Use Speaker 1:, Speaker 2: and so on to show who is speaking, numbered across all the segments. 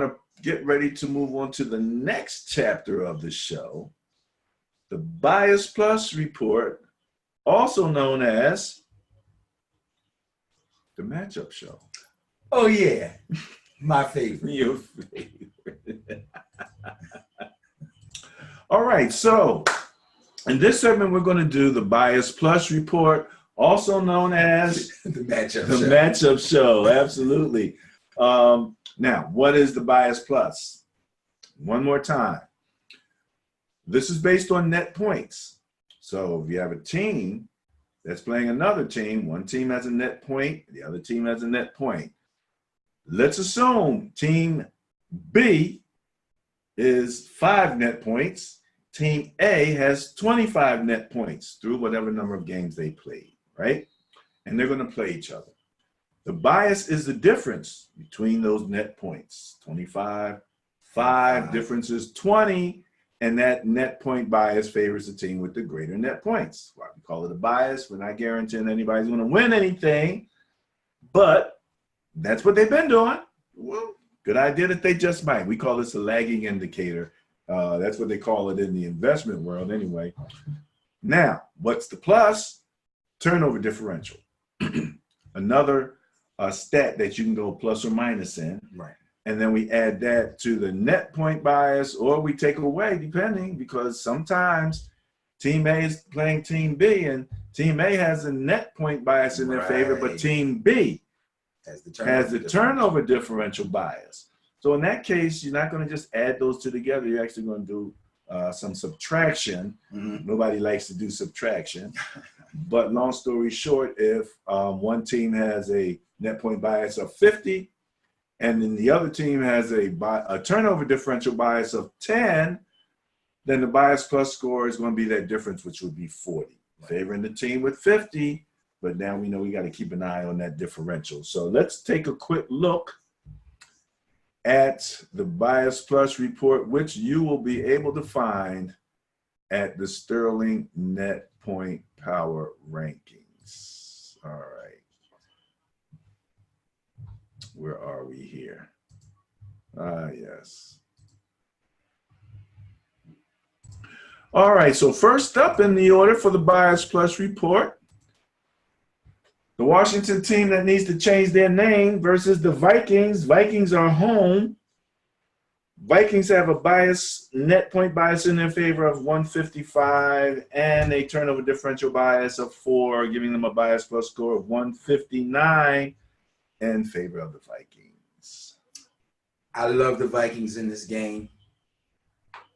Speaker 1: going to get ready to move on to the next chapter of the show, the Bias Plus Report, also known as the Matchup Show.
Speaker 2: Oh, yeah. My favorite.
Speaker 1: Your favorite. All right, so in this segment, we're going to do the Bias Plus Report, also known as
Speaker 2: the Matchup
Speaker 1: the
Speaker 2: Show.
Speaker 1: Matchup Show. Absolutely. Now, what is the Bias Plus? One more time. This is based on net points. So if you have a team that's playing another team, one team has a net point, the other team has a net point. Let's assume team B is 5 net points. Team A has 25 net points through whatever number of games they played, right? And they're going to play each other. The bias is the difference between those net points. 25, 5, difference is 20, and that net point bias favors the team with the greater net points. Why we call it a bias. We're not guaranteeing anybody's going to win anything, but that's what they've been doing. Well, good idea that they just might. We call this a lagging indicator. That's what they call it in the investment world anyway. Now, what's the plus? Turnover differential. Another stat that you can go plus or minus in.
Speaker 2: Right.
Speaker 1: And then we add that to the net point bias, or we take away, depending, because sometimes Team A is playing Team B, and Team A has a net point bias in their favor, but Team B has the turnover differential bias. So in that case, you're not going to just add those two together. You're actually going to do some subtraction.
Speaker 2: Mm-hmm.
Speaker 1: Nobody likes to do subtraction. But long story short, if one team has a net point bias of 50, and then the other team has a turnover differential bias of 10, then the bias plus score is going to be that difference, which would be 40, favoring the team with 50. But now we know we got to keep an eye on that differential. So let's take a quick look at the Bias Plus report, which you will be able to find at the Sterling Net Point Power Rankings. All right. Where are we here? Yes. All right, so first up in the order for the Bias Plus report, the Washington team that needs to change their name versus the Vikings. Vikings are home. Vikings have a bias, net point bias in their favor of 155 and a turnover differential bias of 4, giving them a Bias Plus score of 159 in favor of the Vikings.
Speaker 2: I love the Vikings in this game.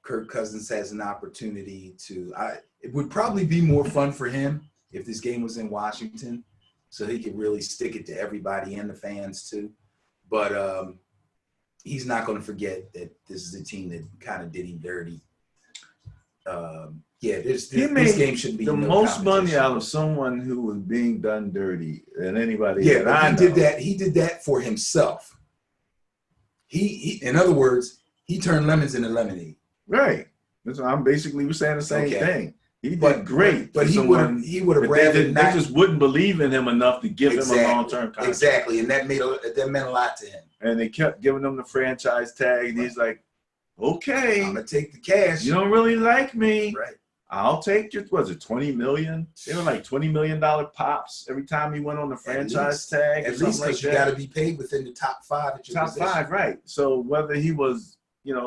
Speaker 2: Kirk Cousins has an opportunity to, it would probably be more fun for him if this game was in Washington, so he could really stick it to everybody and the fans too. But he's not going to forget that this is a team that kind of did him dirty. Yeah, this game should be
Speaker 1: the most money out of someone who was being done dirty than anybody.
Speaker 2: Yeah, but he did that. He did that for himself. He in other words, he turned lemons into lemonade.
Speaker 1: Right. That's what I'm basically saying the same thing. He did great,
Speaker 2: but he would have rather
Speaker 1: they just wouldn't believe in him enough to give him a long-term contract.
Speaker 2: Exactly, and that meant a lot to him.
Speaker 1: And they kept giving him the franchise tag, and he's like, "Okay,
Speaker 2: I'm gonna take the cash.
Speaker 1: You don't really like me,
Speaker 2: right?
Speaker 1: I'll take your, was it $20 million? They were like $20 million pops every time he went on the franchise tag.
Speaker 2: At least because you got to be paid within the top 5 at your
Speaker 1: top
Speaker 2: position.
Speaker 1: 5, right? So whether he was,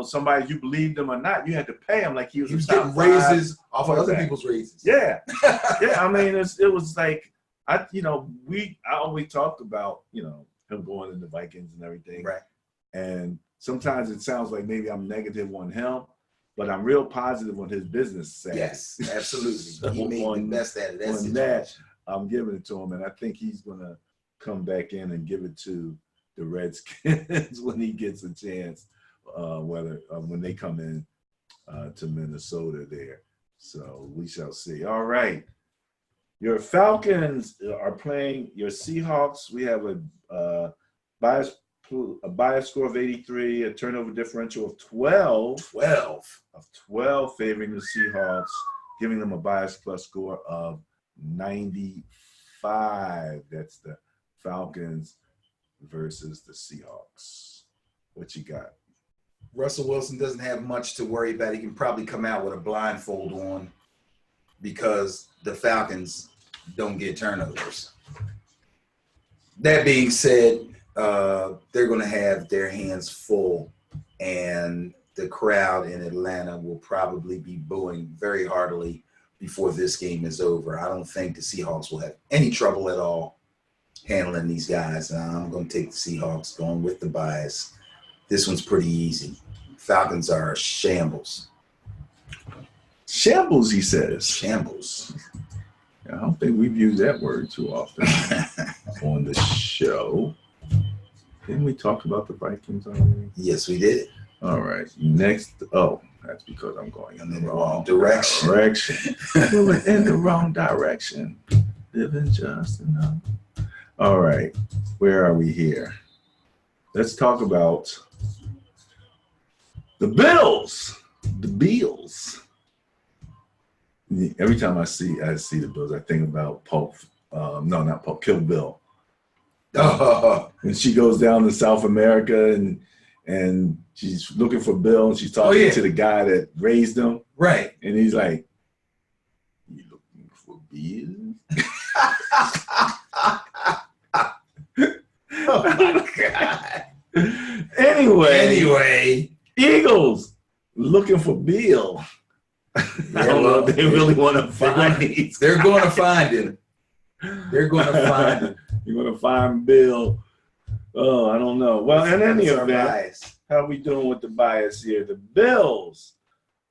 Speaker 1: somebody you believed him or not, you had to pay him like he was
Speaker 2: getting raises off of other people's raises.
Speaker 1: Yeah, yeah. I mean, it was like I always talked about him going into Vikings and everything,
Speaker 2: right?
Speaker 1: And sometimes it sounds like maybe I'm negative on him, but I'm real positive on his business side.
Speaker 2: Yes, absolutely.
Speaker 1: So
Speaker 2: he made the best out of that situation.
Speaker 1: That, I'm giving it to him, and I think he's gonna come back in and give it to the Redskins when he gets a chance. When they come in to Minnesota there. So we shall see. All right. Your Falcons are playing your Seahawks. We have a bias score of 83, a turnover differential of 12 favoring the Seahawks, giving them a Bias Plus score of 95. That's the Falcons versus the Seahawks. What you got?
Speaker 2: Russell Wilson doesn't have much to worry about. He can probably come out with a blindfold on because the Falcons don't get turnovers. That being said, they're going to have their hands full, and the crowd in Atlanta will probably be booing very heartily before this game is over. I don't think the Seahawks will have any trouble at all handling these guys. And I'm going to take the Seahawks going with the bias. This one's pretty easy. Falcons are shambles.
Speaker 1: Shambles, he says.
Speaker 2: Shambles.
Speaker 1: I don't think we've used that word too often on the show. Didn't we talk about the Vikings already?
Speaker 2: Yes, we did.
Speaker 1: All right. Next. Oh, that's because I'm going in the wrong
Speaker 2: direction.
Speaker 1: Moving in the wrong direction. Living just enough. All right. Where are we here? Let's talk about the Bills. The Bills. Every time I see the Bills, I think about Pulp. No, not Pulp. Kill Bill. When she goes down to South America and she's looking for Bill, and she's talking to the guy that raised him.
Speaker 2: Right.
Speaker 1: And he's like, "You looking for Bill?"
Speaker 2: Oh my God.
Speaker 1: Anyway, Eagles looking for Bill. I don't know if they really want to find him.
Speaker 2: They're going to find him. They're going to find him.
Speaker 1: You're going to find Bill. Oh, I don't know. Well, in any event, how are we doing with the bias here? The Bills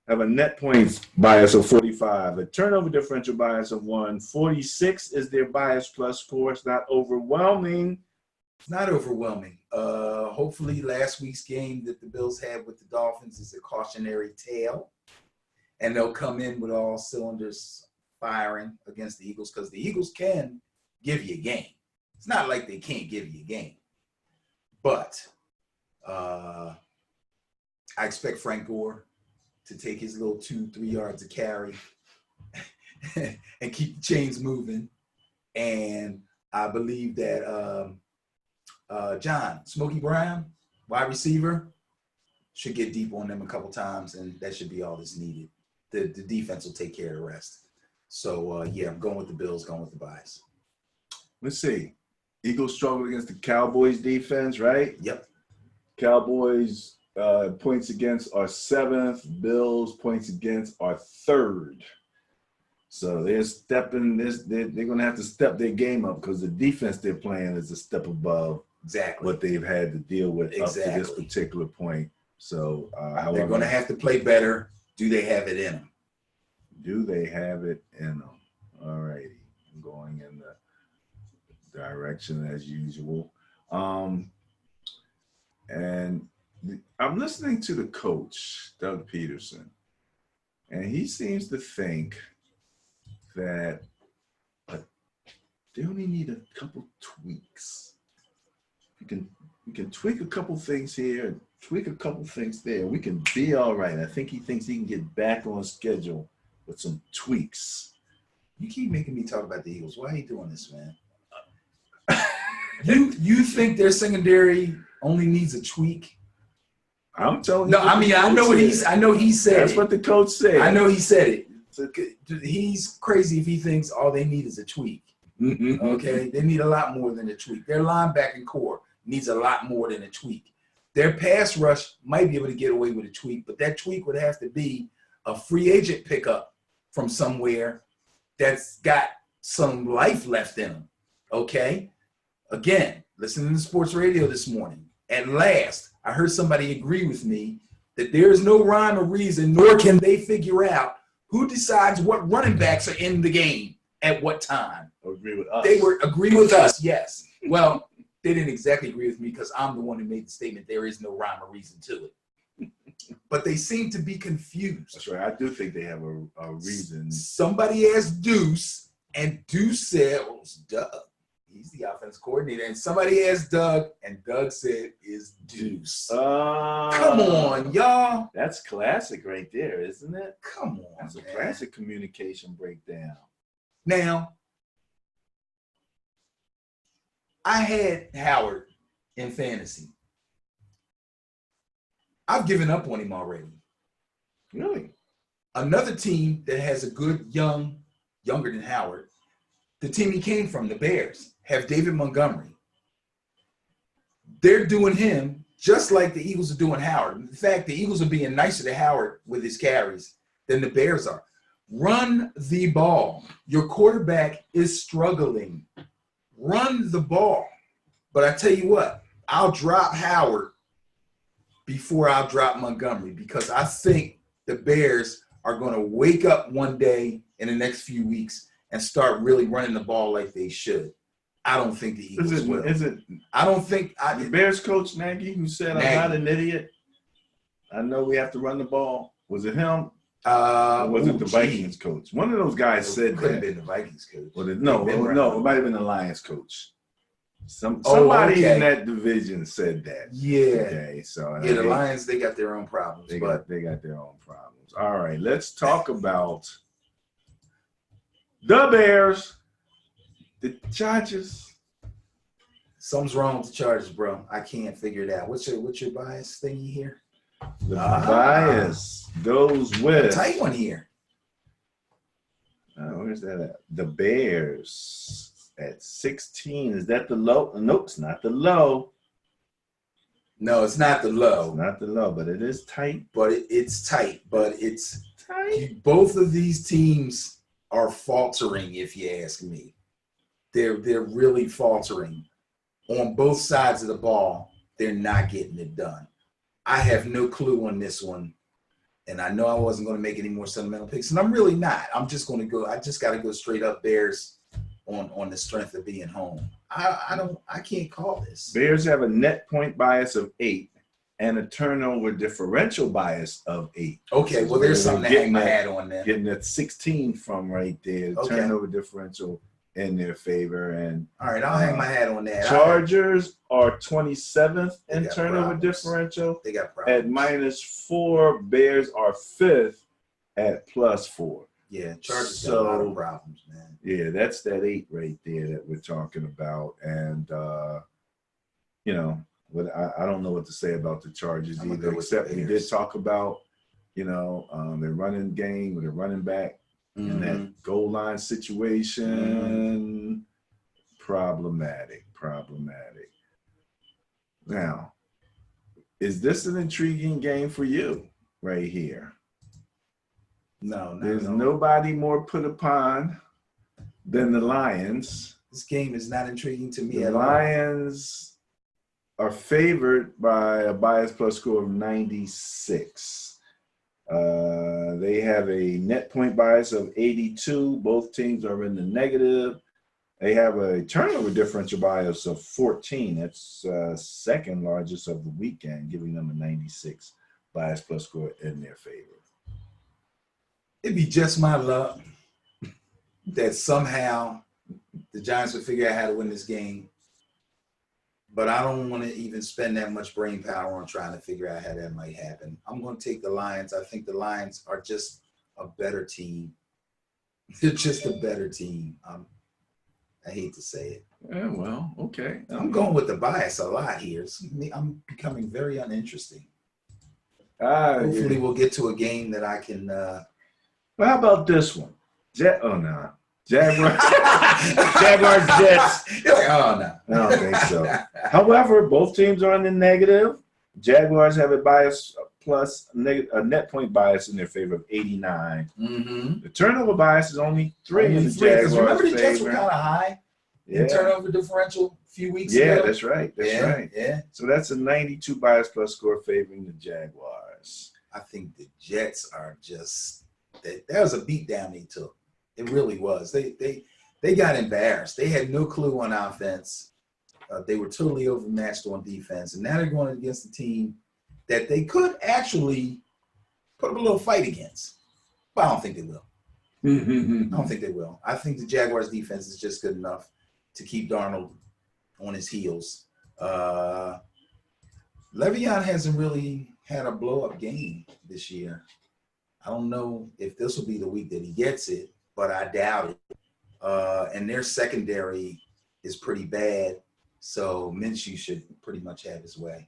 Speaker 1: have a net points bias of 45, a turnover differential bias of 1. 46 is their bias plus score. It's not overwhelming.
Speaker 2: It's not overwhelming. Hopefully last week's game that the Bills had with the Dolphins is a cautionary tale, and they'll come in with all cylinders firing against the Eagles, because the Eagles can give you a game. It's not like they can't give you a game. But I expect Frank Gore to take his little 2-3 yards of carry and keep the chains moving. And I believe that John Smokey Brown, wide receiver, should get deep on them a couple times, and that should be all that's needed. The defense will take care of the rest. So, yeah, I'm going with the Bills, going with the bias.
Speaker 1: Let's see. Eagles struggle against the Cowboys defense, right?
Speaker 2: Yep.
Speaker 1: Cowboys points against are 7th. Bills points against are 3rd. So they're stepping this. They're going to have to step their game up, because the defense they're playing is a step above what they've had to deal with up to this particular point. So
Speaker 2: they're going to have to play better. Do they have it in them?
Speaker 1: Do they have it in them? All righty. I'm going in the direction as usual. And I'm listening to the coach, Doug Peterson, and he seems to think that they only need a couple tweaks. We can tweak a couple things here, tweak a couple things there. We can be all right. I think he thinks he can get back on schedule with some tweaks.
Speaker 2: You keep making me talk about the Eagles. Why are you doing this, man? You think their secondary only needs a tweak?
Speaker 1: I'm telling you.
Speaker 2: No, I mean, I know he said
Speaker 1: That's what the coach said.
Speaker 2: I know he said it. He's crazy if he thinks all they need is a tweak. Okay, they need a lot more than a tweak. Their linebacking core needs a lot more than a tweak. Their pass rush might be able to get away with a tweak, but that tweak would have to be a free agent pickup from somewhere that's got some life left in them. Okay, again, listening to sports radio this morning, at last I heard somebody agree with me that there is no rhyme or reason, nor can they figure out who decides what running backs are in the game at what time.
Speaker 1: Agree with us.
Speaker 2: They were agree with us, yes. Well, they didn't exactly agree with me, because I'm the one who made the statement there is no rhyme or reason to it. But they seem to be confused.
Speaker 1: That's right. I do think they have a reason.
Speaker 2: Somebody asked Deuce, and Deuce said, well, it's Doug. He's the offense coordinator. And somebody asked Doug, and Doug said, is Deuce. Come on, y'all.
Speaker 1: That's classic right there, isn't it?
Speaker 2: Come on.
Speaker 1: That's a classic communication breakdown.
Speaker 2: Now, I had Howard in fantasy. I've given up on him already.
Speaker 1: Really?
Speaker 2: Another team that has a good younger than Howard, the team he came from, the Bears, have David Montgomery. They're doing him just like the Eagles are doing Howard. In fact, the Eagles are being nicer to Howard with his carries than the Bears are. Run the ball. Your quarterback is struggling. Run the ball. But I tell you what, I'll drop Howard before I'll drop Montgomery because I think the Bears are going to wake up one day in the next few weeks and start really running the ball like they should. I don't think the Eagles will.
Speaker 1: Is it
Speaker 2: I don't think
Speaker 1: the Bears coach Nagy who said I'm not an idiot? I know we have to run the ball. Was it him? Or was it the Vikings coach? One of those guys said
Speaker 2: could
Speaker 1: that.
Speaker 2: have been the Vikings coach.
Speaker 1: No, it might have been the Lions coach. Somebody in that division said that.
Speaker 2: Yeah.
Speaker 1: Okay, so
Speaker 2: the Lions, they got their own problems.
Speaker 1: They got their own problems. All right, let's talk about the Bears, the Chargers.
Speaker 2: Something's wrong with the Chargers, bro. I can't figure it out. What's your bias thingy here?
Speaker 1: The bias goes with
Speaker 2: a tight one here.
Speaker 1: Where's that at? The Bears at 16. Is that the low? Nope, it's not the low.
Speaker 2: No, it's not the low.
Speaker 1: It's not the low, but it is tight.
Speaker 2: But it's tight. But it's
Speaker 1: tight.
Speaker 2: Both of these teams are faltering, if you ask me. They're really faltering. On both sides of the ball, they're not getting it done. I have no clue on this one. And I know I wasn't going to make any more sentimental picks. And I'm really not. I'm just going to go. I just got to go straight up Bears on the strength of being home. I can't call this.
Speaker 1: Bears have a net point bias of 8 and a turnover differential bias of 8.
Speaker 2: Okay, well, there's something to hang my hat on there.
Speaker 1: Getting that 16 from right there. The turnover differential in their favor. And
Speaker 2: all right, I'll hang my hat on that.
Speaker 1: Chargers are 27th in turnover differential.
Speaker 2: They got problems.
Speaker 1: At -4. Bears are 5th at +4.
Speaker 2: Yeah, Chargers got a lot of problems, man.
Speaker 1: Yeah, that's that 8 right there that we're talking about. And, but I don't know what to say about the Chargers either, except we did talk about, their running game with their running back. In that goal line situation, problematic. Now, is this an intriguing game for you right here?
Speaker 2: No.
Speaker 1: There's nobody more put upon than the Lions.
Speaker 2: This game is not intriguing to me at
Speaker 1: all. The Lions are favored by a bias plus score of 96. They have a net point bias of 82. Both teams are in the negative. They have a turnover differential bias of 14. That's second largest of the weekend, giving them a 96 bias plus score in their favor.
Speaker 2: It'd be just my luck that somehow the Giants would figure out how to win this game. But I don't want to even spend that much brain power on trying to figure out how that might happen. I'm going to take the Lions. I think the Lions are just a better team. They're just a better team. I hate to say it.
Speaker 1: Yeah, well, okay.
Speaker 2: I'm going with the bias a lot here. I'm becoming very uninteresting. Hopefully we'll get to a game that I can
Speaker 1: well, how about this one? Jaguars. Jaguars, Jets.
Speaker 2: Oh, no.
Speaker 1: I don't think so. However, both teams are in the negative. Jaguars have a bias plus a net point bias in their favor of 89. The turnover bias is only 3 in the Jaguars'
Speaker 2: remember the Jets
Speaker 1: favor.
Speaker 2: were kind of high in turnover differential a few weeks ago?
Speaker 1: Yeah, that's right. That's right.
Speaker 2: Yeah.
Speaker 1: So that's a 92 bias plus score favoring the Jaguars.
Speaker 2: I think the Jets are just that was a beatdown they took. It really was. They got embarrassed. They had no clue on offense. They were totally overmatched on defense. And now they're going against a team that they could actually put up a little fight against. But I don't think they will. I don't think they will. I think the Jaguars defense is just good enough to keep Darnold on his heels. Le'Veon hasn't really had a blow-up game this year. I don't know if this will be the week that he gets it, but I doubt it. And their secondary is pretty bad, so Minshew should pretty much have his way.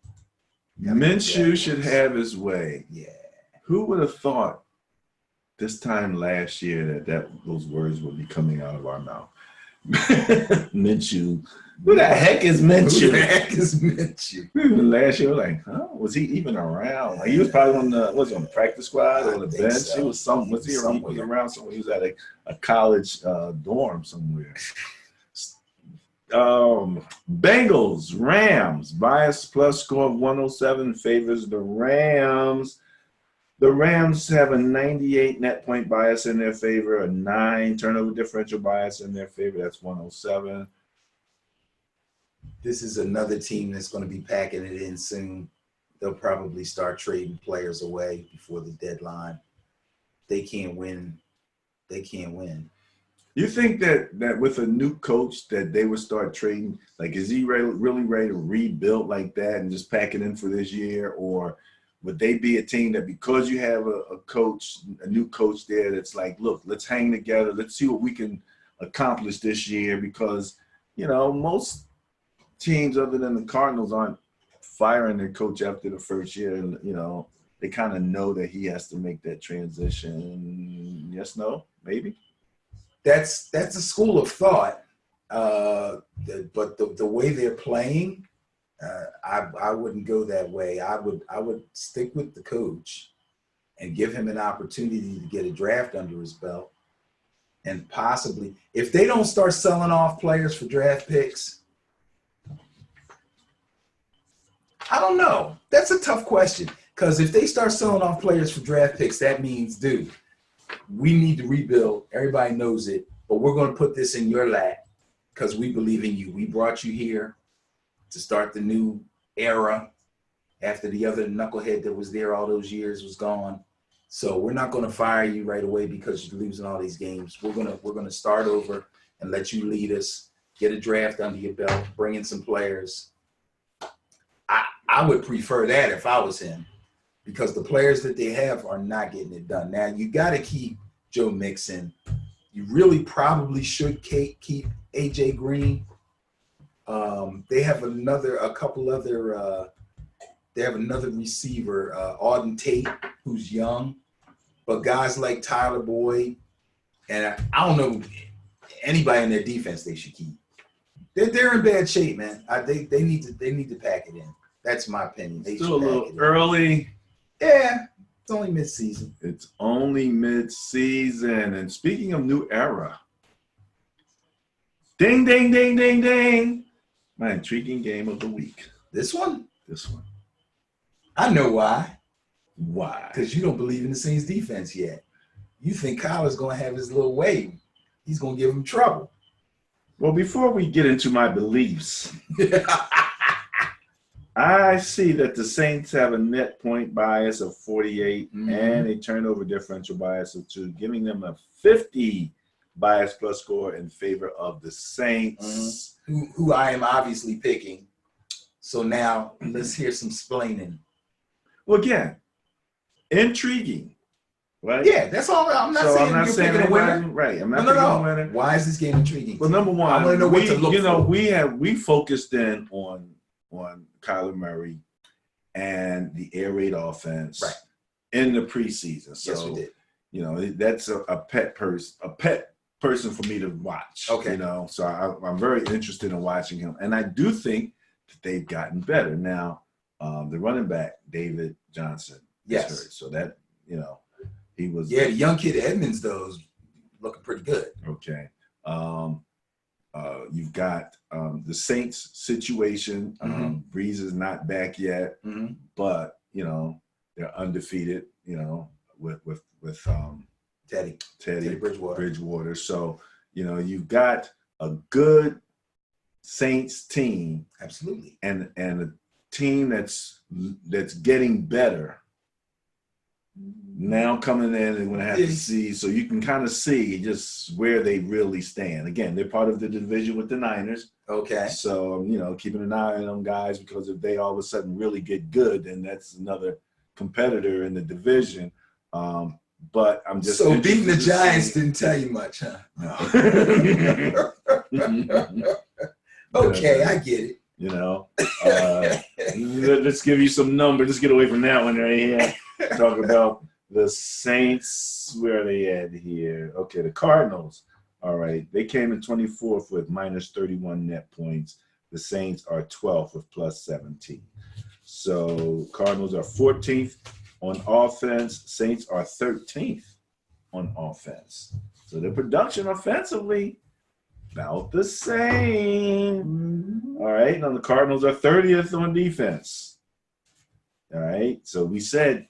Speaker 1: Minshew should have his way.
Speaker 2: Yeah.
Speaker 1: Who would have thought this time last year that those words would be coming out of our mouth? Minshew. Who the heck is Minshew?
Speaker 2: Who the heck is Minshew?
Speaker 1: Last year, like, huh? Was he even around? Like, he was probably on the practice squad or the bench.
Speaker 2: So.
Speaker 1: He was some. Was he around? He was around somewhere. He was at a college dorm somewhere. Bengals, Rams, bias plus score of 107 favors the Rams. The Rams have a 98 net point bias in their favor, a 9 turnover differential bias in their favor. That's 107.
Speaker 2: This is another team that's going to be packing it in soon. They'll probably start trading players away before the deadline. They can't win. They can't win.
Speaker 1: You think that with a new coach that they would start trading? Like, is he really ready to rebuild like that and just pack it in for this year? Or would they be a team that, because you have a new coach there, that's like, look, let's hang together. Let's see what we can accomplish this year, because, most teams other than the Cardinals aren't firing their coach after the first year. And, they kind of know that he has to make that transition. Yes, no, maybe?
Speaker 2: That's a school of thought. But the way they're playing, I wouldn't go that way. I would stick with the coach and give him an opportunity to get a draft under his belt. And possibly, if they don't start selling off players for draft picks, I don't know. That's a tough question. Because if they start selling off players for draft picks, that means, dude, we need to rebuild. Everybody knows it. But we're going to put this in your lap because we believe in you. We brought you here to start the new era after the other knucklehead that was there all those years was gone. So we're not going to fire you right away because you're losing all these games. We're going to start over and let you lead us, get a draft under your belt, bring in some players. I would prefer that if I was him, because the players that they have are not getting it done. Now, you got to keep Joe Mixon. You really probably should keep A.J. Green. They have another receiver, Auden Tate, who's young. But guys like Tyler Boyd, and I don't know anybody in their defense they should keep. They're in bad shape, man. They need to pack it in. That's my opinion. They
Speaker 1: Still a
Speaker 2: should pack
Speaker 1: little
Speaker 2: it in.
Speaker 1: early.
Speaker 2: Yeah, it's only mid-season.
Speaker 1: It's only mid-season. And speaking of new era, ding, ding, ding, ding, ding. My intriguing game of the week.
Speaker 2: This one?
Speaker 1: This one.
Speaker 2: I know why.
Speaker 1: Why?
Speaker 2: Because you don't believe in the Saints defense yet. You think Kyler's going to have his little way. He's going to give him trouble.
Speaker 1: Well, before we get into my beliefs, I see that the Saints have a net point bias of 48 and a turnover differential bias of 2, giving them a 50 bias plus score in favor of the Saints.
Speaker 2: Who I am obviously picking. So now let's hear some splaining.
Speaker 1: Well, again, intriguing, right?
Speaker 2: Yeah, that's all. I'm not saying you're picking a winner.
Speaker 1: Right, I'm not
Speaker 2: No.
Speaker 1: picking a winner.
Speaker 2: Why is this game intriguing?
Speaker 1: Well, number one,
Speaker 2: I want to know what to look for.
Speaker 1: we focused in on Kyler Murray and the air raid offense in the preseason. So,
Speaker 2: yes, we did.
Speaker 1: That's a pet person for me to watch.
Speaker 2: Okay.
Speaker 1: So I'm very interested in watching him. And I do think that they've gotten better. Now, the running back, David Johnson, is hurt. So that, he was.
Speaker 2: Yeah, the young kid Edmonds, though, is looking pretty good.
Speaker 1: Okay. You've got the Saints situation. Breeze is not back yet, but they're undefeated. With Teddy Bridgewater. So you've got a good Saints team,
Speaker 2: absolutely,
Speaker 1: and a team that's getting better. Now coming in, they're going to have to see, so you can kind of see just where they really stand. Again, they're part of the division with the Niners.
Speaker 2: Okay.
Speaker 1: So, keeping an eye on them guys, because if they all of a sudden really get good, then that's another competitor in the division. But I'm just
Speaker 2: so beating the Giants didn't tell you much, huh?
Speaker 1: No.
Speaker 2: Okay, I get it.
Speaker 1: You know, let's give you some numbers. Let's get away from that one right here. Talk about the Saints. Where are they at here? Okay, the Cardinals. All right, they came in 24th with minus 31 net points. The Saints are 12th with plus 17. So Cardinals are 14th on offense. Saints are 13th on offense. So their production offensively about the same. All right. Now the Cardinals are 30th on defense. All right. So we said,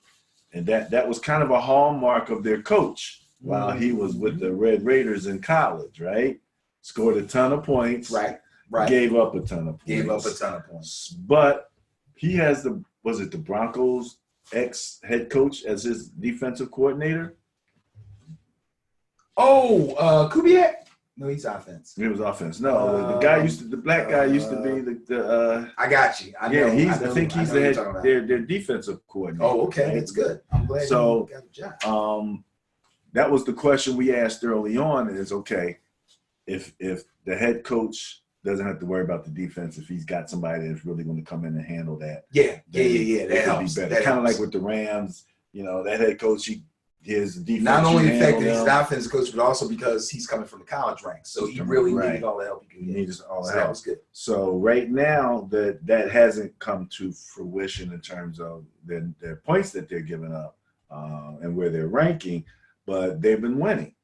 Speaker 1: and that was kind of a hallmark of their coach while he was with the Red Raiders in college, right? Scored a ton of points.
Speaker 2: Right.
Speaker 1: Gave up a ton of points.
Speaker 2: Gave up a ton of points.
Speaker 1: But he has the Broncos ex-head coach as his defensive coordinator?
Speaker 2: Oh, Kubiak? No, he's offense.
Speaker 1: It was offense. No, the black guy used to be the
Speaker 2: I got you. I
Speaker 1: think he's the head, their defensive coordinator.
Speaker 2: Oh, okay, right? That's good. I'm glad
Speaker 1: so,
Speaker 2: he got the job.
Speaker 1: That was the question we asked early on is, okay, if the head coach doesn't have to worry about the defense, if he's got somebody that's really going to come in and handle that.
Speaker 2: Yeah. That helps.
Speaker 1: Be better. Kind of like with the Rams, that head coach, his defense.
Speaker 2: Not only the fact that he's an offensive coach, but also because he's coming from the college ranks. So he really needed all the help he could get.
Speaker 1: Needed all the help.
Speaker 2: That was good.
Speaker 1: So right now, that hasn't come to fruition in terms of their points that they're giving up and where they're ranking, but they've been winning.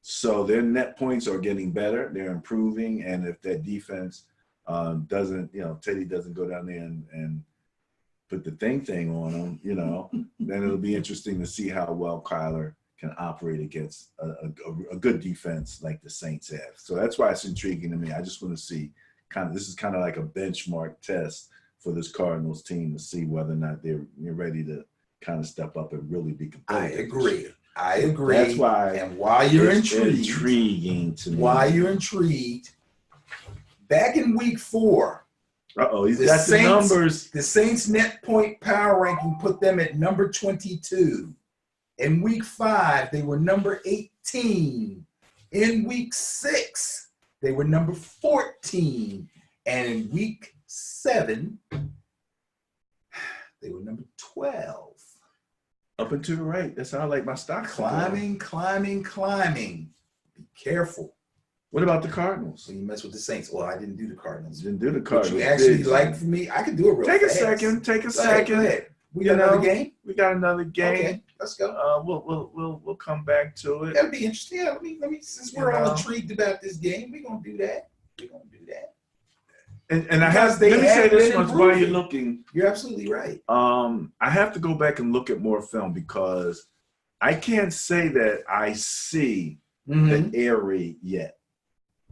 Speaker 1: So their net points are getting better. They're improving. And if that defense doesn't, Teddy doesn't go down there and put the thing on them, then it'll be interesting to see how well Kyler can operate against a good defense like the Saints have. So that's why it's intriguing to me. I just want to see this is kind of like a benchmark test for this Cardinals team to see whether or not they're ready to kind of step up and really be competitive.
Speaker 2: I agree.
Speaker 1: That's why.
Speaker 2: And why you're
Speaker 1: intriguing to me.
Speaker 2: Why you're intrigued? Back in week 4.
Speaker 1: He's got the numbers.
Speaker 2: The Saints net point power ranking put them at number 22. In week 5, they were number 18. In week 6, they were number 14. And in week 7, they were number 12.
Speaker 1: Up and to the right. That's how I like my stock.
Speaker 2: Climbing. Be careful.
Speaker 1: What about the Cardinals?
Speaker 2: When you mess with the Saints. Well, I didn't do the Cardinals.
Speaker 1: You didn't do the Cardinals.
Speaker 2: Would you actually like for me? I could do it real fast.
Speaker 1: Take a second.
Speaker 2: Go ahead. We got another game?
Speaker 1: We got another game.
Speaker 2: Okay, let's go.
Speaker 1: We'll come back to it.
Speaker 2: That'll be interesting. Yeah, let me since we're all intrigued about this game, we're gonna do that.
Speaker 1: And let me say this much while you're looking.
Speaker 2: You're absolutely right.
Speaker 1: I have to go back and look at more film because I can't say that I see the air raid yet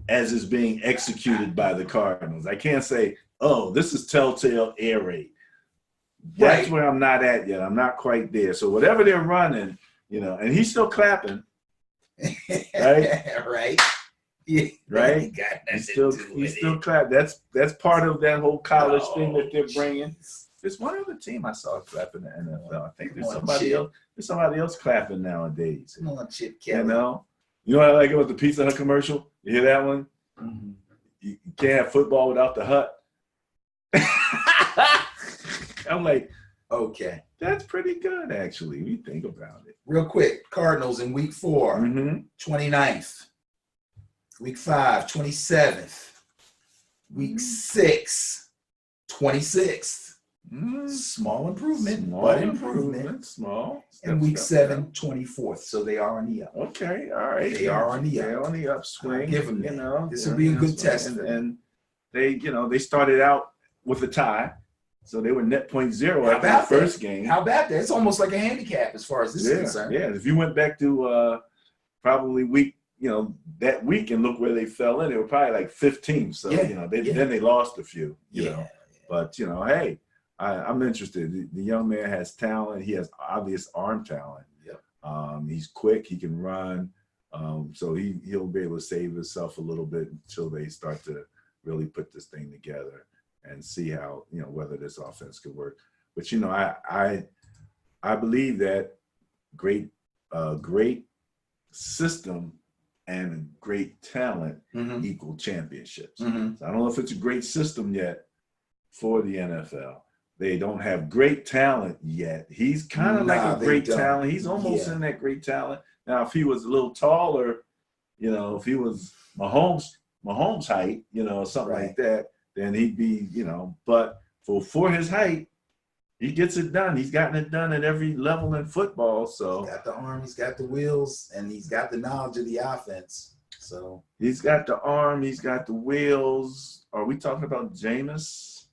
Speaker 1: as is being executed by the Cardinals. I can't say, oh, this is telltale air raid. That's where I'm not at yet. I'm not quite there. So whatever they're running, and he's still clapping, right?
Speaker 2: Right. Yeah,
Speaker 1: right. He's still clapping. That's part of that whole college thing that they're bringing. There's one other team I saw clapping in the NFL. I think there's somebody else. There's somebody else clapping nowadays.
Speaker 2: Come on, Chip Kelly.
Speaker 1: You know what I like about the Pizza Hut commercial? You hear that one? Mm-hmm. You can't have football without the hut. I'm like, okay, that's pretty good, actually. We think about it.
Speaker 2: Real quick, Cardinals in week 4, 29th. Week 5, 27th. Week 6, 26th. Small improvement, but improvement.
Speaker 1: Small.
Speaker 2: And week 7, 24th. So they are on the up.
Speaker 1: Okay, all right.
Speaker 2: They are on the up.
Speaker 1: They're on the upswing.
Speaker 2: Give them this will be a good test.
Speaker 1: And they, they started out with a tie. So they were net 0.0 after the first game.
Speaker 2: How about that? It's almost like a handicap as far as this is concerned.
Speaker 1: Yeah, if you went back to probably week, that week and look where they fell in, they were probably like 15. So, then they lost a few, you know. But, hey, I'm interested. The young man has talent. He has obvious arm talent. Yep. He's quick. He can run. So he'll be able to save himself a little bit until they start to really put this thing together and see how, whether this offense could work. But, I believe that great system and great talent equal championships. So I don't know if it's a great system yet, for the NFL. They don't have great talent yet. He's kind of like
Speaker 2: Nah,
Speaker 1: a
Speaker 2: they
Speaker 1: great
Speaker 2: don't.
Speaker 1: talent. He's almost
Speaker 2: Yeah.
Speaker 1: in that great talent. Now, if he was a little taller, you know, if he was Mahomes height, you know, something
Speaker 2: Right.
Speaker 1: like that, then he'd be, you know, but for his height, he gets it done. He's gotten it done at every level in football. So
Speaker 2: He's got the arm, he's got the wheels, and he's got the knowledge of the offense. So
Speaker 1: he's got the arm, he's got the wheels. Are we talking about Jameis?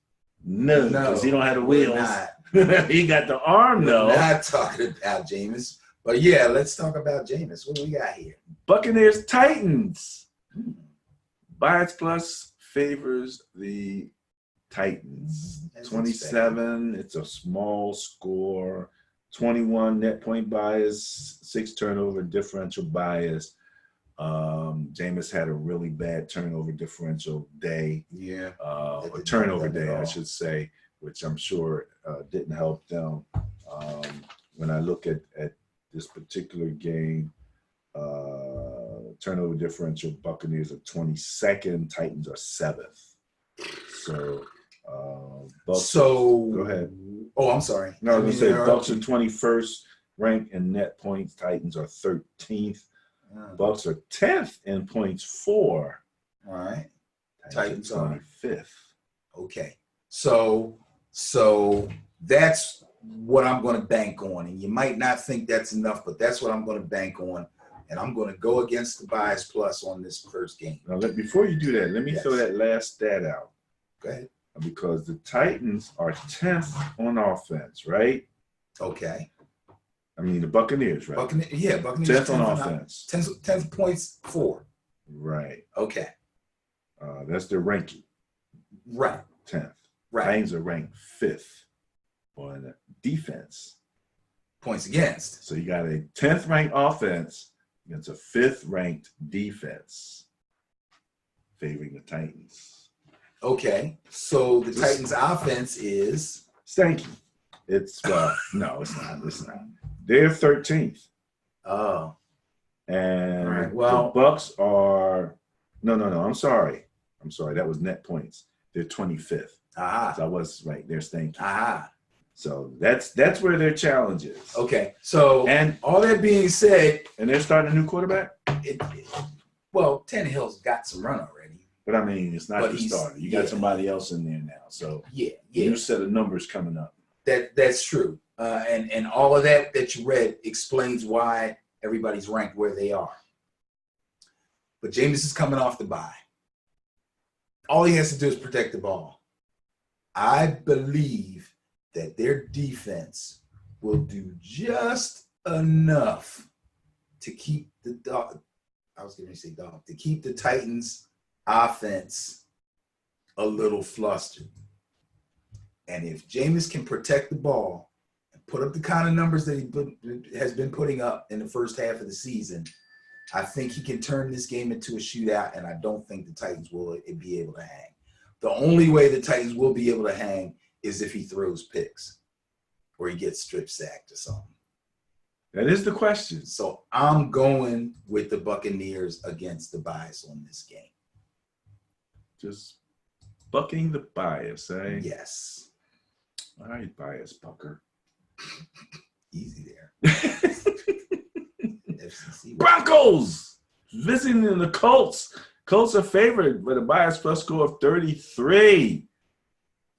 Speaker 1: No, because he don't have the
Speaker 2: we're
Speaker 1: wheels.
Speaker 2: not.
Speaker 1: He got the arm
Speaker 2: We're
Speaker 1: though.
Speaker 2: not talking about Jameis. But yeah, let's talk about Jameis. What do we got here?
Speaker 1: Buccaneers Titans. Bias Plus favors the Titans.
Speaker 2: As
Speaker 1: 27. It's a small score. 21 net point bias, 6 turnover differential bias. Jameis had a really bad turnover differential day.
Speaker 2: Yeah.
Speaker 1: A turnover
Speaker 2: help them at
Speaker 1: day, I
Speaker 2: all.
Speaker 1: should say, which I'm sure didn't help them. When I look at this particular game, turnover differential, Buccaneers are 22nd, Titans are 7th. So, Bucks.
Speaker 2: So
Speaker 1: Go ahead.
Speaker 2: Oh, I'm sorry.
Speaker 1: No, I was
Speaker 2: I
Speaker 1: gonna
Speaker 2: mean,
Speaker 1: say Bucks are 21st ranked in net points. Titans are 13th. Bucks are 10th in points for.
Speaker 2: All right.
Speaker 1: Titans are 25th.
Speaker 2: Okay. So that's what I'm going to bank on. And you might not think that's enough, but that's what I'm going to bank on. And I'm going to go against the bias plus on this first game.
Speaker 1: Now, before you do that, let me
Speaker 2: Yes.
Speaker 1: throw that last stat out.
Speaker 2: Go ahead.
Speaker 1: Because the Titans are 10th on offense, right?
Speaker 2: Okay.
Speaker 1: I mean, the Buccaneers, right?
Speaker 2: Buccaneers
Speaker 1: 10th on offense.
Speaker 2: 10th points for.
Speaker 1: Right.
Speaker 2: Okay.
Speaker 1: That's their ranking.
Speaker 2: Right.
Speaker 1: 10th.
Speaker 2: Right.
Speaker 1: Titans are ranked 5th on defense.
Speaker 2: Points against.
Speaker 1: So you got a 10th ranked offense against a 5th ranked defense favoring the Titans.
Speaker 2: Okay. So the Titans offense is
Speaker 1: Stanky. It's no, it's not. It's not. They're 13th.
Speaker 2: oh.
Speaker 1: And
Speaker 2: All right, well-
Speaker 1: the Bucks are no. I'm sorry. That was net points. They're 25th.
Speaker 2: Aha.
Speaker 1: So I was right. They're Stanky.
Speaker 2: Aha.
Speaker 1: So that's where their challenge is.
Speaker 2: Okay. So
Speaker 1: And
Speaker 2: all that being said,
Speaker 1: they're starting a new quarterback.
Speaker 2: well, Tannehill's got some run already.
Speaker 1: But I mean, it's not
Speaker 2: But
Speaker 1: the
Speaker 2: he's-
Speaker 1: starter. You got
Speaker 2: yeah.
Speaker 1: somebody else in there now. So
Speaker 2: Yeah.
Speaker 1: new set of numbers coming up.
Speaker 2: That's true. And all of that you read explains why everybody's ranked where they are. But Jameis is coming off the bye. All he has to do is protect the ball. I believe that their defense will do just enough to keep the to keep the Titans offense a little flustered. And if Jameis can protect the ball and put up the kind of numbers that he has been putting up in the first half of the season, I think he can turn this game into a shootout, and I don't think the Titans will be able to hang. The only way the Titans will be able to hang is if he throws picks or he gets strip sacked or something.
Speaker 1: That is the question.
Speaker 2: So I'm going with the Buccaneers against the bias on this game.
Speaker 1: Just bucking the bias, eh?
Speaker 2: Yes.
Speaker 1: All right, bias bucker.
Speaker 2: Easy there. FCC.
Speaker 1: Broncos visiting the Colts. Colts are favored with a bias plus score of 33.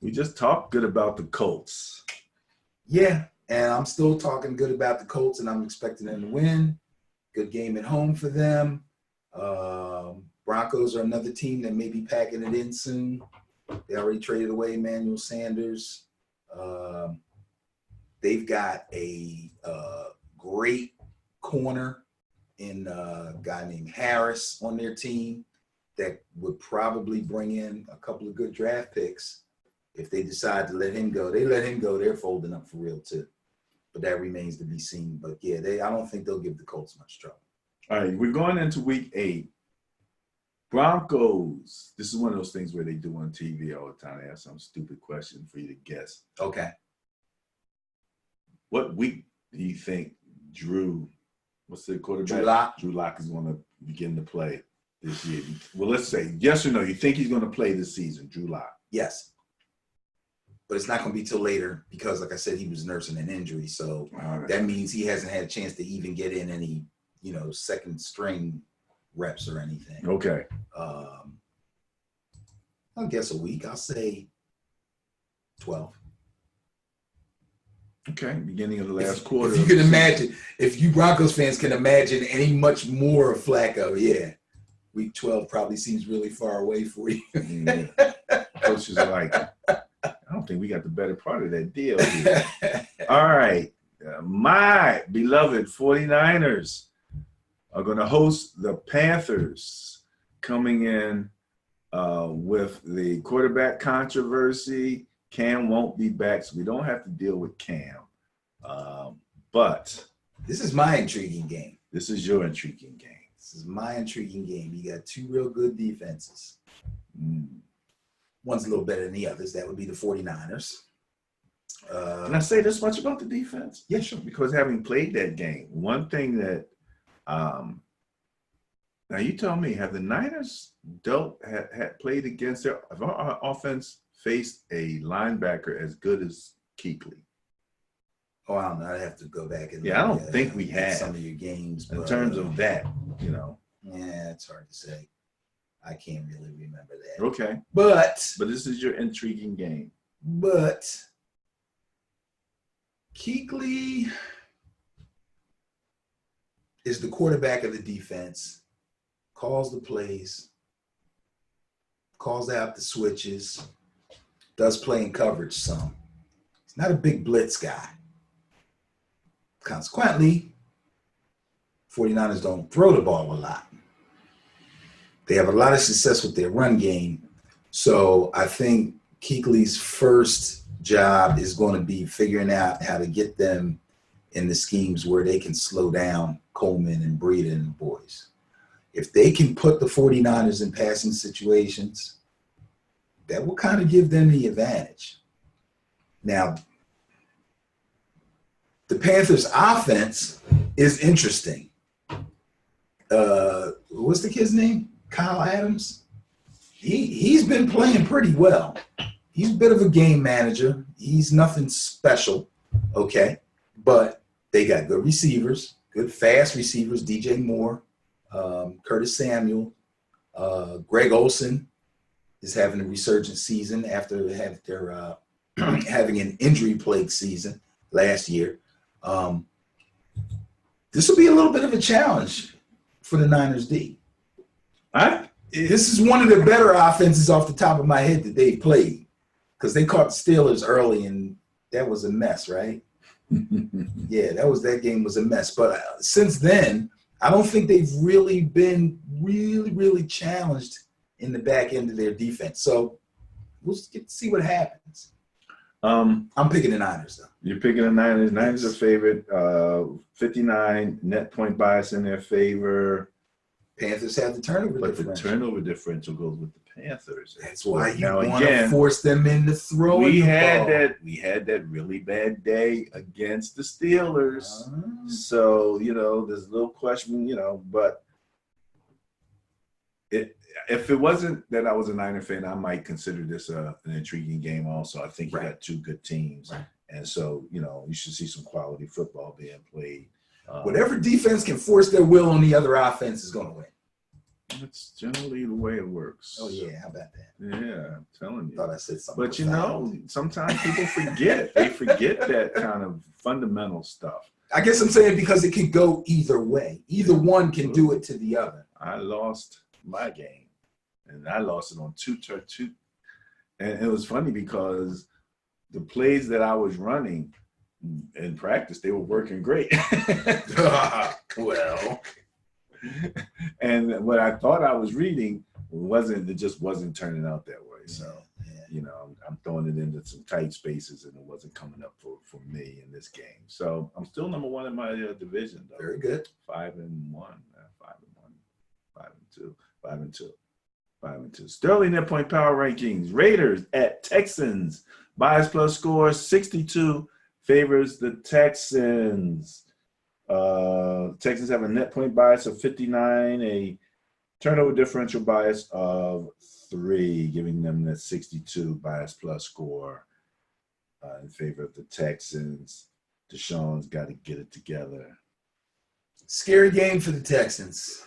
Speaker 1: We just talked good about the Colts.
Speaker 2: Yeah, and I'm still talking good about the Colts, and I'm expecting them to win. Good game at home for them. Broncos are another team that may be packing it in soon. They already traded away Emmanuel Sanders. They've got a great corner in a guy named Harris on their team that would probably bring in a couple of good draft picks if they decide to let him go. They let him go, they're folding up for real too. But that remains to be seen. But yeah, I don't think they'll give the Colts much trouble.
Speaker 1: All right, we're going into week 8. Broncos. This is one of those things where they do on TV all the time. They have some stupid question for you to guess.
Speaker 2: Okay.
Speaker 1: What week do you think what's the quarterback?
Speaker 2: Drew Lock.
Speaker 1: Drew Lock is going to begin to play this year. Well, let's say yes or no. You think he's going to play this season, Drew Lock?
Speaker 2: Yes. but it's not going to be till later because, like I said, he was nursing an injury. So that means he hasn't had a chance to even get in any, second string reps or anything.
Speaker 1: Okay.
Speaker 2: I'll guess a week. I'll say 12.
Speaker 1: Okay. Beginning of the last quarter.
Speaker 2: If you can imagine, if you Broncos fans can imagine any much more of Flacco, yeah. Week 12 probably seems really far away for you.
Speaker 1: Coaches are like, I don't think we got the better part of that deal here. All right. My beloved 49ers are going to host the Panthers, coming in with the quarterback controversy. Cam won't be back, so we don't have to deal with Cam. But
Speaker 2: this is my intriguing game.
Speaker 1: This is your intriguing game.
Speaker 2: This is my intriguing game. You got two real good defenses. One's a little better than the others. That would be the 49ers.
Speaker 1: Can I say this much about the defense?
Speaker 2: Yeah, sure.
Speaker 1: Because having played that game, one thing that now you tell me, have the Niners had played against their offense faced a linebacker as good as Kuechly?
Speaker 2: Oh, I don't know. I'd have to go back and
Speaker 1: I don't think we had
Speaker 2: some of your games.
Speaker 1: In terms of that,
Speaker 2: Yeah, it's hard to say. I can't really remember that.
Speaker 1: Okay.
Speaker 2: But
Speaker 1: this is your intriguing game.
Speaker 2: But Kuechly is the quarterback of the defense, calls the plays, calls out the switches, does play in coverage some. He's not a big blitz guy. Consequently, 49ers don't throw the ball a lot. They have a lot of success with their run game. So I think Kuechly's first job is going to be figuring out how to get them in the schemes where they can slow down Coleman and Breida and the boys. If they can put the 49ers in passing situations, that will kind of give them the advantage. Now, the Panthers' offense is interesting. What's the kid's name? Kyle Adams. He's been playing pretty well. He's a bit of a game manager. He's nothing special, okay? But they got good receivers, good fast receivers, DJ Moore, Curtis Samuel. Greg Olsen is having a resurgent season after having an injury-plagued season last year. This will be a little bit of a challenge for the Niners D. This is one of the better offenses off the top of my head that they've played, because they caught the Steelers early and that was a mess, right? Yeah, that game was a mess. But since then, I don't think they've really been really challenged in the back end of their defense. So we'll get to see what happens. I'm picking the Niners, though.
Speaker 1: You're picking the Niners. Niners are favorite. 59 net point bias in their favor.
Speaker 2: Panthers have the turnover differential.
Speaker 1: But the turnover differential goes with the Panthers.
Speaker 2: That's why you want to force them into throwing
Speaker 1: we
Speaker 2: the
Speaker 1: had
Speaker 2: ball.
Speaker 1: We had that really bad day against the Steelers. So, there's a little question, but if it wasn't that I was a Niner fan, I might consider this an intriguing game also. I think you got two good teams.
Speaker 2: Right.
Speaker 1: And so, you should see some quality football being played.
Speaker 2: Whatever defense can force their will on the other offense is going to win.
Speaker 1: That's generally the way it works.
Speaker 2: Oh, yeah. How about that?
Speaker 1: Yeah, I'm telling you.
Speaker 2: Thought I said something.
Speaker 1: But, sometimes people forget. They forget that kind of fundamental stuff.
Speaker 2: I guess I'm saying because it can go either way. Either one can do it to the other.
Speaker 1: I lost my game, and I lost it on two. And it was funny because the plays that I was running in practice, they were working great.
Speaker 2: Well,
Speaker 1: and what I thought I was reading just wasn't turning out that way. So, I'm throwing it into some tight spaces, and it wasn't coming up for me in this game. So I'm still number one in my division, though.
Speaker 2: Very good.
Speaker 1: 5-1, 5-2. Sterling net point power rankings. Raiders at Texans. Bias plus score 62 favors the Texans. Texans have a net point bias of 59, a turnover differential bias of 3, giving them the 62 bias plus score. in favor of the Texans. Deshaun's got to get it together.
Speaker 2: Scary game for the Texans.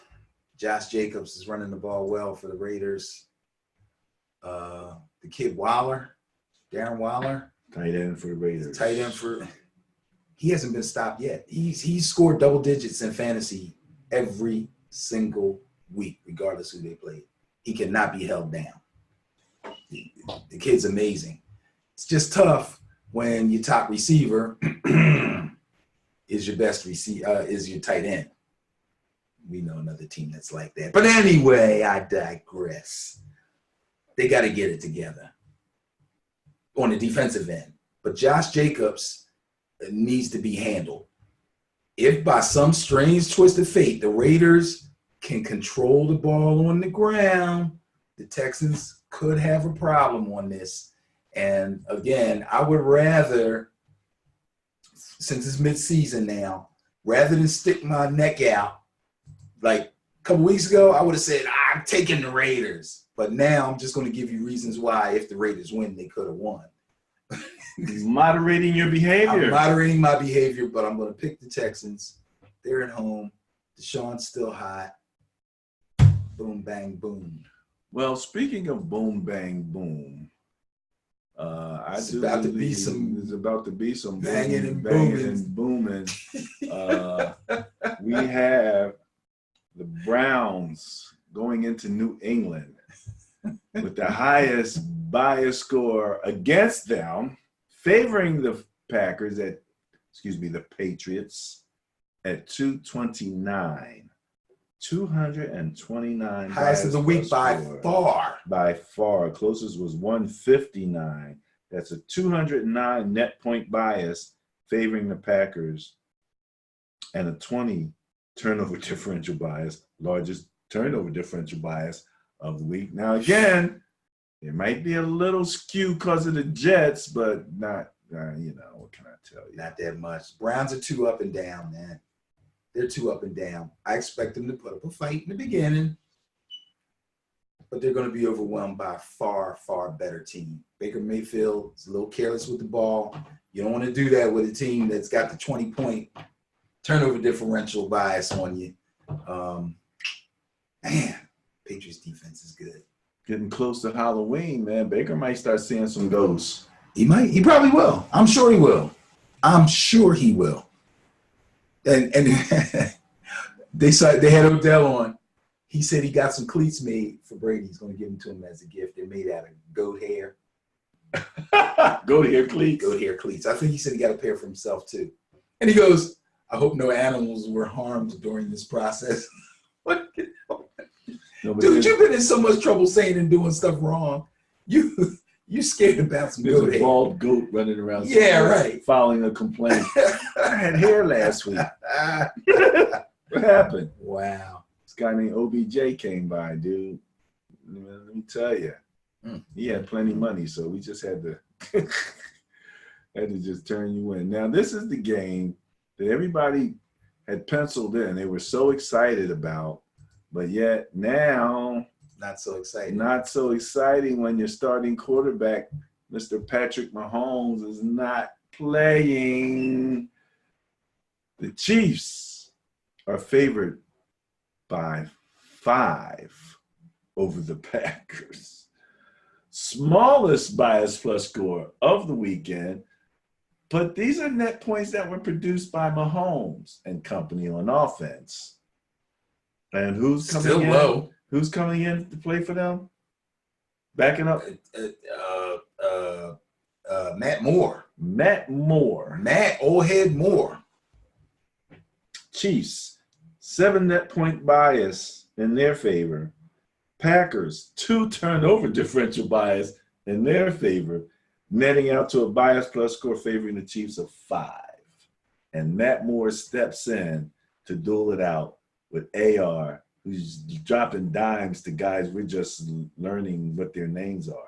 Speaker 2: Josh Jacobs is running the ball well for the Raiders. The kid Waller, Darren Waller,
Speaker 1: Tight end for the Raiders.
Speaker 2: tight end for. He hasn't been stopped yet. He's scored double digits in fantasy every single week, regardless who they played. He cannot be held down. The kid's amazing. It's just tough when your top receiver is your best receiver, is your tight end. We know another team that's like that. But anyway, I digress. They got to get it together on the defensive end. But Josh Jacobs needs to be handled. If by some strange twist of fate, the Raiders can control the ball on the ground, the Texans could have a problem on this. And again, I would rather, since it's midseason now, rather than stick my neck out, like a couple weeks ago, I would have said, I'm taking the Raiders. But now I'm just going to give you reasons why, if the Raiders win, they could have won.
Speaker 1: Moderating your behavior.
Speaker 2: I'm moderating my behavior, but I'm going to pick the Texans. They're at home. Deshaun's still hot. Boom, bang, boom.
Speaker 1: Well, speaking of boom, bang, boom,
Speaker 2: It's about to be some
Speaker 1: there's about to be some
Speaker 2: banging and
Speaker 1: booming. We have the Browns going into New England with the highest bias score against them, favoring the Patriots at 229. 229.
Speaker 2: Highest of the week by far.
Speaker 1: By far. Closest was 159. That's a 209 net point bias favoring the Packers, and a 20 turnover differential bias, largest turnover differential bias of the week. Now, again, it might be a little skew because of the Jets, but not, what can I tell you?
Speaker 2: Not that much. Browns are too up and down, man. They're too up and down. I expect them to put up a fight in the beginning, but they're going to be overwhelmed by a far, far better team. Baker Mayfield is a little careless with the ball. You don't want to do that with a team that's got the 20-point turnover differential bias on you. Man, Patriots defense is good.
Speaker 1: Getting close to Halloween, man. Baker might start seeing some ghosts.
Speaker 2: He might. He probably will. I'm sure he will. And they had Odell on. He said he got some cleats made for Brady. He's going to give them to him as a gift. They're made out of goat hair.
Speaker 1: Goat hair cleats.
Speaker 2: Goat hair cleats. I think he said he got a pair for himself too. And he goes, I hope no animals were harmed during this process. Dude, you've been in so much trouble saying and doing stuff wrong. You scared about some
Speaker 1: There's
Speaker 2: goat
Speaker 1: a
Speaker 2: hair.
Speaker 1: bald goat running around.
Speaker 2: Yeah, right.
Speaker 1: Filing a complaint. I had hair last week. What happened?
Speaker 2: Wow.
Speaker 1: This guy named OBJ came by, dude. Let me tell you. He had plenty of money, so we just had to just turn you in. Now, this is the game that everybody had penciled in. They were so excited about, but yet now
Speaker 2: Not so exciting.
Speaker 1: not so exciting when your starting quarterback, Mr. Patrick Mahomes, is not playing. The Chiefs are favored by 5 over the Packers. Smallest bias plus score of the weekend, but these are net points that were produced by Mahomes and company on offense. And who's coming
Speaker 2: Still
Speaker 1: in?
Speaker 2: low.
Speaker 1: Who's coming in to play for them? Backing up?
Speaker 2: Matt Moore.
Speaker 1: Matt Moore.
Speaker 2: Matt Oldhead Moore.
Speaker 1: Chiefs, 7 net point bias in their favor. Packers, 2 turnover differential bias in their favor, netting out to a bias plus score favoring the Chiefs of 5. And Matt Moore steps in to duel it out with AR, who's dropping dimes to guys we're just learning what their names are.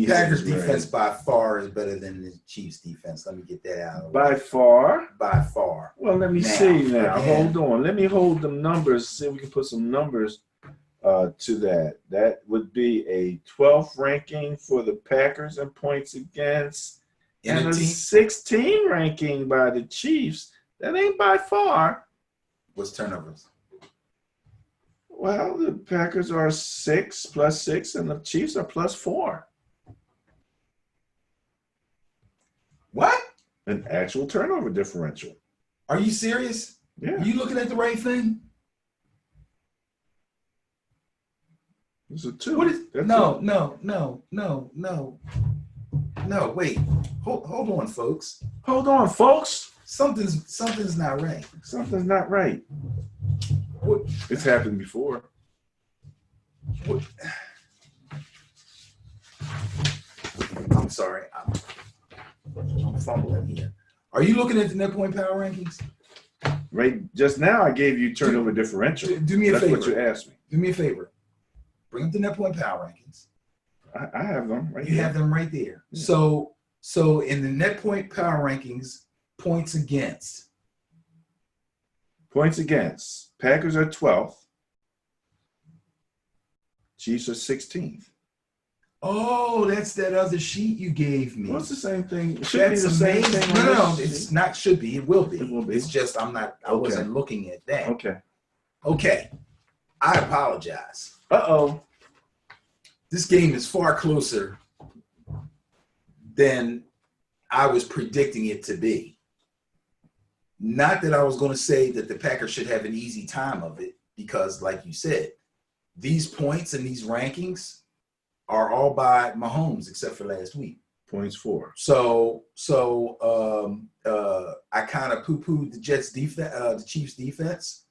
Speaker 2: Packers defense by far is better than the Chiefs defense. Let me get that out of the way.
Speaker 1: By far?
Speaker 2: By far.
Speaker 1: Well, let me see now. Hold on. Let me hold them numbers. See if we can put some numbers to that. That would be a 12th ranking for the Packers in points against, and a 16 ranking by the Chiefs. That ain't by far.
Speaker 2: What's turnovers?
Speaker 1: Well, the Packers are 6 plus 6, and the Chiefs are plus 4.
Speaker 2: What?
Speaker 1: An actual turnover differential.
Speaker 2: Are you serious?
Speaker 1: Yeah.
Speaker 2: Are you looking at the right thing?
Speaker 1: It's a 2.
Speaker 2: What is?
Speaker 1: That's
Speaker 2: No. Wait. Hold on, folks.
Speaker 1: Hold on, folks.
Speaker 2: Something's not right.
Speaker 1: Something's not right.
Speaker 2: What?
Speaker 1: It's happened before.
Speaker 2: What? I'm sorry. I'm fumbling here. Are you looking at the net point power rankings?
Speaker 1: Right. Just now, I gave you turnover differential.
Speaker 2: Do me a
Speaker 1: That's
Speaker 2: favor.
Speaker 1: what you asked me.
Speaker 2: Do me a favor. Bring up the net point power rankings.
Speaker 1: I have them right
Speaker 2: You
Speaker 1: here.
Speaker 2: have them right there.
Speaker 1: Yeah.
Speaker 2: So in the net point power rankings, points against.
Speaker 1: Points against. Packers are 12th. Chiefs are 16th.
Speaker 2: Oh, that's that other sheet you gave me.
Speaker 1: Well, it's the same thing. It should
Speaker 2: That's
Speaker 1: be the same
Speaker 2: amazing.
Speaker 1: thing.
Speaker 2: No, it's not. Should be. It will be.
Speaker 1: It will be.
Speaker 2: It's just I wasn't looking at that.
Speaker 1: Okay.
Speaker 2: Okay. I apologize.
Speaker 1: Uh-oh.
Speaker 2: This game is far closer than I was predicting it to be. Not that I was going to say that the Packers should have an easy time of it, because, like you said, these points and these rankings are all by Mahomes, except for last week.
Speaker 1: Points 4.
Speaker 2: So I kind of poo-pooed the Jets defense, the Chiefs defense.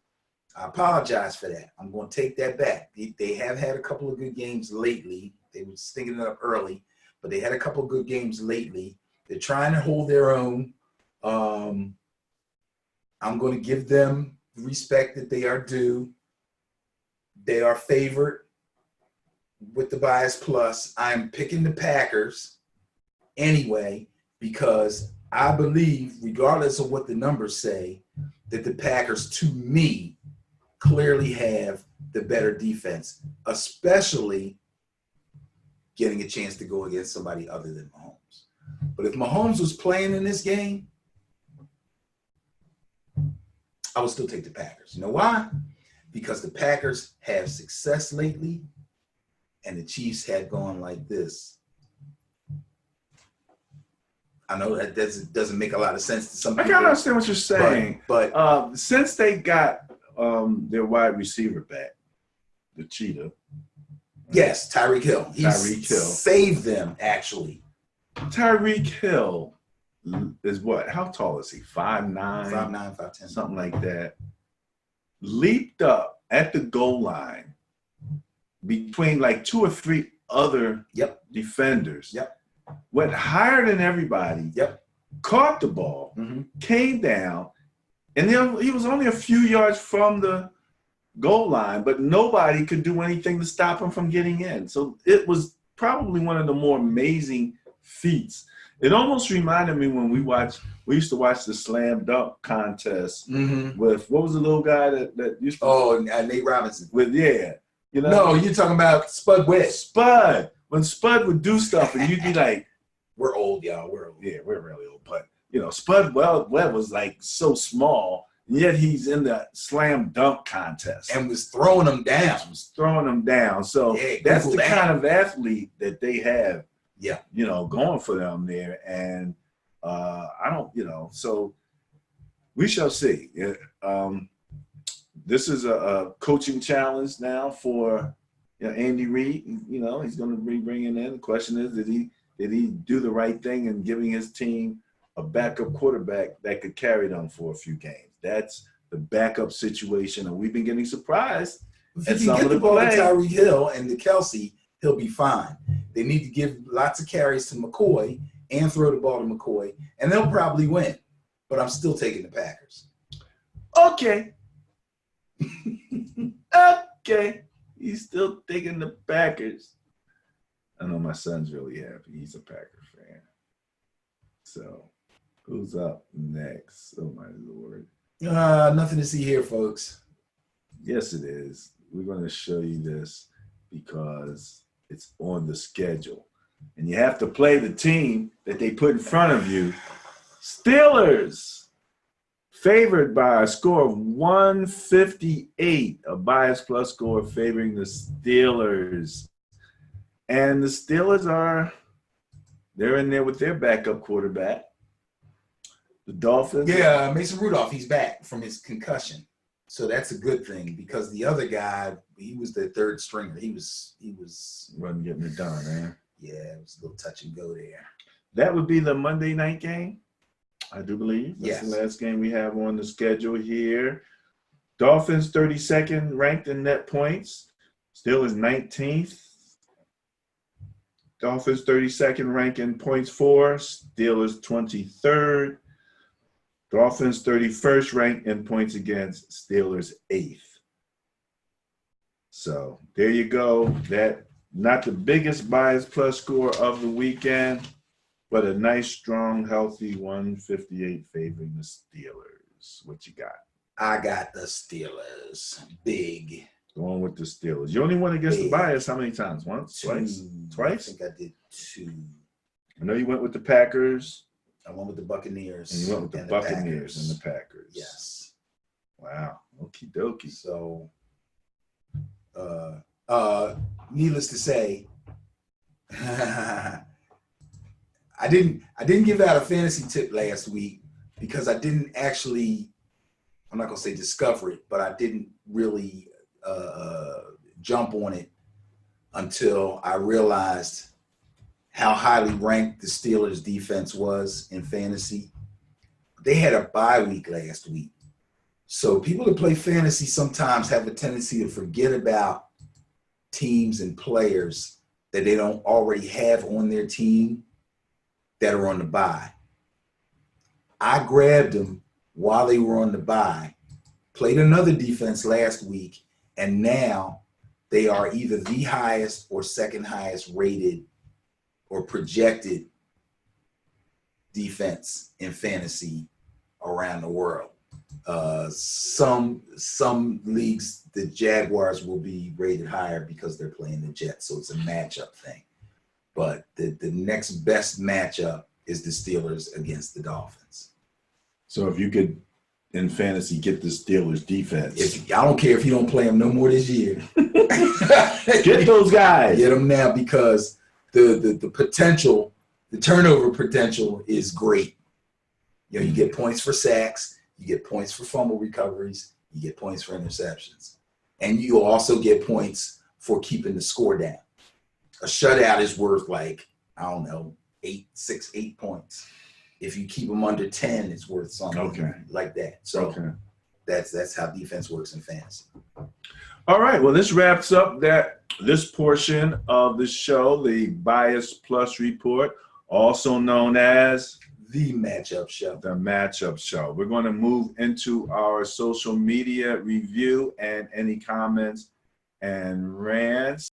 Speaker 2: I apologize for that. I'm going to take that back. They have had a couple of good games lately. They were stinking it up early, but they had a couple of good games lately. They're trying to hold their own. I'm going to give them the respect that they are due. They are favored with the bias plus. I'm picking the Packers anyway because I believe, regardless of what the numbers say, that the Packers, to me, clearly have the better defense, especially getting a chance to go against somebody other than Mahomes. But if Mahomes was playing in this game, I would still take the Packers. You know why? Because the Packers have success lately, and the Chiefs had gone like this. I know that doesn't make a lot of sense to some people.
Speaker 1: I kind of understand what you're saying.
Speaker 2: But
Speaker 1: since they got their wide receiver back, the cheetah.
Speaker 2: Yes, Tyreek Hill.
Speaker 1: Tyreek Hill
Speaker 2: saved them, actually.
Speaker 1: Tyreek Hill is what? How tall is he? 5'9"?
Speaker 2: 5'9", 5'10".
Speaker 1: Something like that. Leaped up at the goal line between like 2 or 3 other defenders.
Speaker 2: Yep.
Speaker 1: Went higher than everybody.
Speaker 2: Yep.
Speaker 1: Caught the ball. Mm-hmm. Came down. And then he was only a few yards from the goal line, but nobody could do anything to stop him from getting in. So it was probably one of the more amazing feats. It almost reminded me when we used to watch the slam dunk contest with, what was the little guy that used to?
Speaker 2: Oh, Nate Robinson.
Speaker 1: No,
Speaker 2: you're talking about Spud Webb.
Speaker 1: Spud. When Spud would do stuff and you'd be like,
Speaker 2: we're old, y'all. We're old.
Speaker 1: Yeah, we're really old. But, Spud Webb was like so small, and yet he's in the slam dunk contest.
Speaker 2: And was throwing them down.
Speaker 1: So that's the kind of athlete that they have. Yeah, going for them there, and so we shall see. This is a coaching challenge now for Andy Reid. He's going to be bringing in. The question is, did he do the right thing in giving his team a backup quarterback that could carry them for a few games? That's the backup situation, and we've been getting surprised.
Speaker 2: If you can get the ball to Tyreek Hill and to Kelsey, he'll be fine. They need to give lots of carries to McCoy and throw the ball to McCoy, and they'll probably win. But I'm still taking the Packers.
Speaker 1: Okay. Okay. He's still taking the Packers. I know my son's really happy. He's a Packer fan. So, who's up next? Oh, my Lord.
Speaker 2: Nothing to see here, folks.
Speaker 1: Yes, it is. we're going to show you this because it's on the schedule. And you have to play the team that they put in front of you. Steelers, favored by a score of 158, a bias plus score favoring the Steelers. And the Steelers they're in there with their backup quarterback. The Dolphins.
Speaker 2: Yeah, Mason Rudolph, he's back from his concussion. So that's a good thing because the other guy, he was the third stringer. He wasn't
Speaker 1: getting it done, man.
Speaker 2: Yeah, it was a little touch and go there.
Speaker 1: That would be the Monday night game, I do believe. That's
Speaker 2: yes.
Speaker 1: The last game we have on the schedule here. Dolphins 32nd ranked in net points. Steelers 19th. Dolphins 32nd ranked in points for. Steelers 23rd. Dolphins 31st ranked in points against. Steelers 8th. So there you go. That not the biggest bias plus score of the weekend, but a nice, strong, healthy 158 favoring the Steelers. What you got?
Speaker 2: I got the Steelers. Big.
Speaker 1: Going with the Steelers. You only went against the bias how many times? Once? Twice? Twice?
Speaker 2: I think I did 2.
Speaker 1: I know you went with the Packers.
Speaker 2: I went with the Buccaneers.
Speaker 1: And you went with the Buccaneers and the Packers.
Speaker 2: Yes.
Speaker 1: Wow. Okie dokie.
Speaker 2: So, needless to say, I didn't give out a fantasy tip last week because I didn't actually, I'm not going to say discover it, but I didn't really jump on it until I realized how highly ranked the Steelers defense was in fantasy. They had a bye week last week. So people that play fantasy sometimes have a tendency to forget about teams and players that they don't already have on their team that are on the bye. I grabbed them while they were on the bye, played another defense last week, and now they are either the highest or second highest rated or projected defense in fantasy around the world. Some leagues, the Jaguars will be rated higher because they're playing the Jets, so it's a matchup thing. But the next best matchup is the Steelers against the Dolphins.
Speaker 1: So if you could, in fantasy, get the Steelers defense.
Speaker 2: I don't care if you don't play them no more this year.
Speaker 1: Get those guys.
Speaker 2: Get them now because the potential, the turnover potential is great. You know, you get points for sacks, you get points for fumble recoveries, you get points for interceptions. And you also get points for keeping the score down. A shutout is worth like, I don't know, 8 points. If you keep them under 10, it's worth something like that. So that's how defense works in fantasy.
Speaker 1: All right. Well, this wraps up this portion of the show, the Bias Plus Report, also known as
Speaker 2: the Matchup Show.
Speaker 1: The Matchup Show. We're going to move into our social media review and any comments and rants.